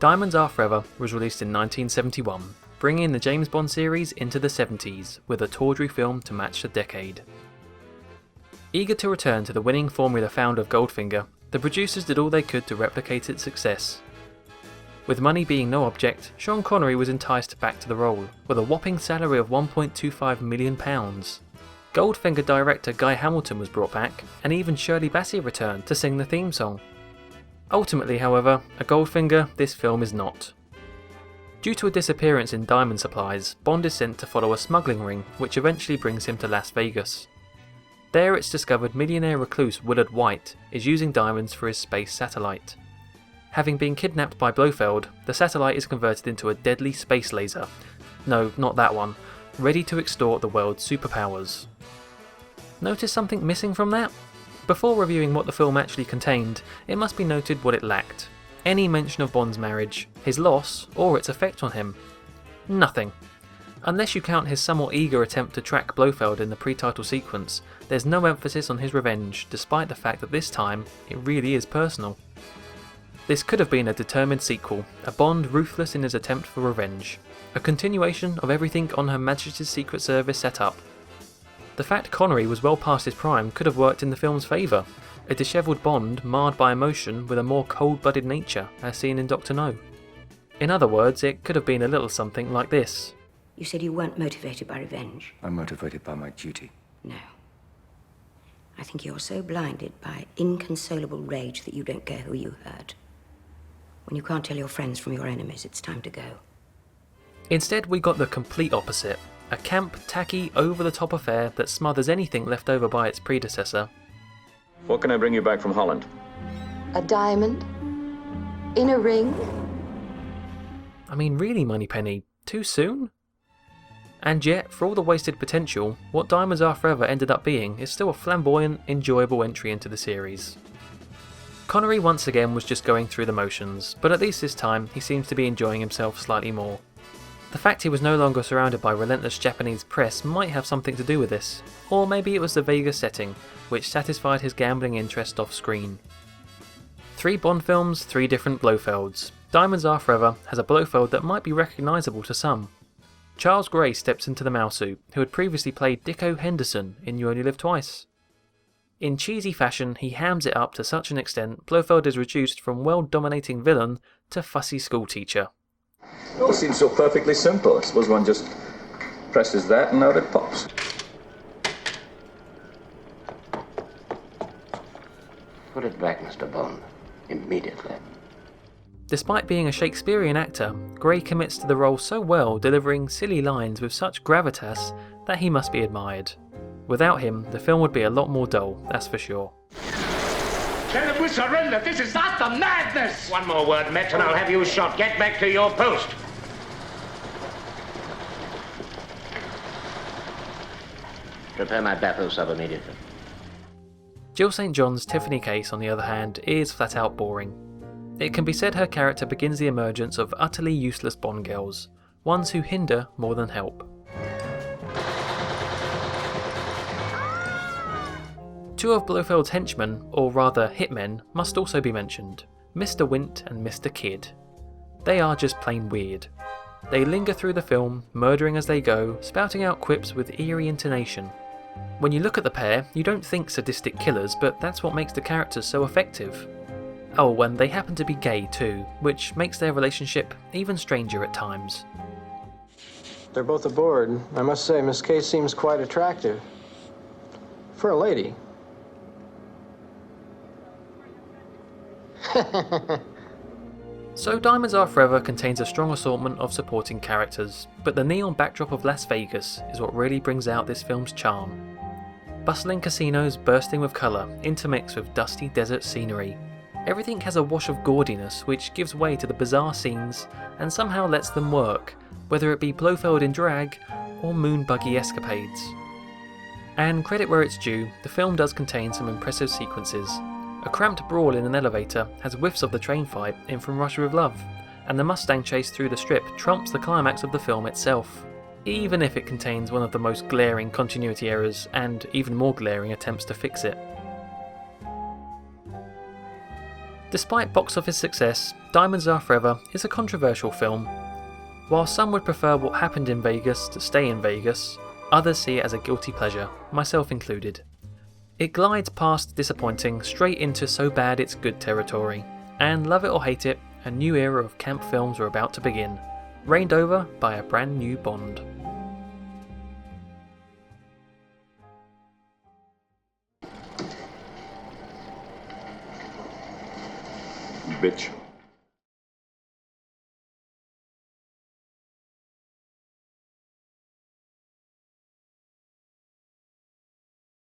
Diamonds Are Forever was released in 1971, bringing the James Bond series into the 70s with a tawdry film to match the decade. Eager to return to the winning formula found of Goldfinger, the producers did all they could to replicate its success. With money being no object, Sean Connery was enticed back to the role, with a whopping salary of £1.25 million. Goldfinger director Guy Hamilton was brought back, and even Shirley Bassey returned to sing the theme song. Ultimately, however, a Goldfinger this film is not. Due to a disappearance in diamond supplies, Bond is sent to follow a smuggling ring which eventually brings him to Las Vegas. There it's discovered millionaire recluse Willard White is using diamonds for his space satellite. Having been kidnapped by Blofeld, the satellite is converted into a deadly space laser. No, not that one. Ready to extort the world's superpowers. Notice something missing from that? Before reviewing what the film actually contained, it must be noted what it lacked. Any mention of Bond's marriage, his loss, or its effect on him. Nothing. Unless you count his somewhat eager attempt to track Blofeld in the pre-title sequence, there's no emphasis on his revenge, despite the fact that this time, it really is personal. This could have been a determined sequel, a Bond ruthless in his attempt for revenge. A continuation of everything on Her Majesty's Secret Service set up. The fact Connery was well past his prime could have worked in the film's favour, a dishevelled Bond marred by emotion with a more cold-blooded nature, as seen in Dr. No. In other words, it could have been a little something like this. You said you weren't motivated by revenge. I'm motivated by my duty. No. I think you're so blinded by inconsolable rage that you don't care who you hurt. When you can't tell your friends from your enemies, it's time to go. Instead, we got the complete opposite. A camp, tacky, over-the-top affair that smothers anything left over by its predecessor. What can I bring you back from Holland? A diamond? In a ring? I mean, really, Moneypenny, too soon? And yet, for all the wasted potential, what Diamonds Are Forever ended up being is still a flamboyant, enjoyable entry into the series. Connery once again was just going through the motions, but at least this time he seems to be enjoying himself slightly more. The fact he was no longer surrounded by relentless Japanese press might have something to do with this, or maybe it was the Vegas setting, which satisfied his gambling interest off screen. 3 Bond films, 3 different Blofelds. Diamonds Are Forever has a Blofeld that might be recognisable to some. Charles Gray steps into the Mouseau, who had previously played Dicko Henderson in You Only Live Twice. In cheesy fashion, he hams it up to such an extent Blofeld is reduced from world-dominating villain to fussy schoolteacher. It all seems so perfectly simple. I suppose one just presses that and out it pops. Put it back, Mr. Bond. Immediately. Despite being a Shakespearean actor, Gray commits to the role so well, delivering silly lines with such gravitas that he must be admired. Without him, the film would be a lot more dull, that's for sure. Tell them we surrender. This is not the madness. One more word, Metz, and I'll have you shot. Get back to your post. Prepare my battle sub immediately. Jill St. John's Tiffany Case, on the other hand, is flat out boring. It can be said her character begins the emergence of utterly useless Bond girls, ones who hinder more than help. 2 of Blofeld's henchmen, or rather hitmen, must also be mentioned, Mr. Wint and Mr. Kidd. They are just plain weird. They linger through the film, murdering as they go, spouting out quips with eerie intonation. When you look at the pair, you don't think sadistic killers, but that's what makes the characters so effective. Oh, and they happen to be gay too, which makes their relationship even stranger at times. They're both aboard. I must say, Miss Kay seems quite attractive. For a lady. So Diamonds Are Forever contains a strong assortment of supporting characters, but the neon backdrop of Las Vegas is what really brings out this film's charm. Bustling casinos bursting with colour, intermixed with dusty desert scenery. Everything has a wash of gaudiness which gives way to the bizarre scenes and somehow lets them work, whether it be Blofeld in drag or moon buggy escapades. And credit where it's due, the film does contain some impressive sequences. A cramped brawl in an elevator has whiffs of the train fight in From Russia with Love, and the Mustang chase through the strip trumps the climax of the film itself, even if it contains one of the most glaring continuity errors and even more glaring attempts to fix it. Despite box office success, Diamonds Are Forever is a controversial film. While some would prefer what happened in Vegas to stay in Vegas, others see it as a guilty pleasure, myself included. It glides past disappointing straight into so bad it's good territory, and love it or hate it, a new era of camp films are about to begin, reigned over by a brand new Bond. Bitch.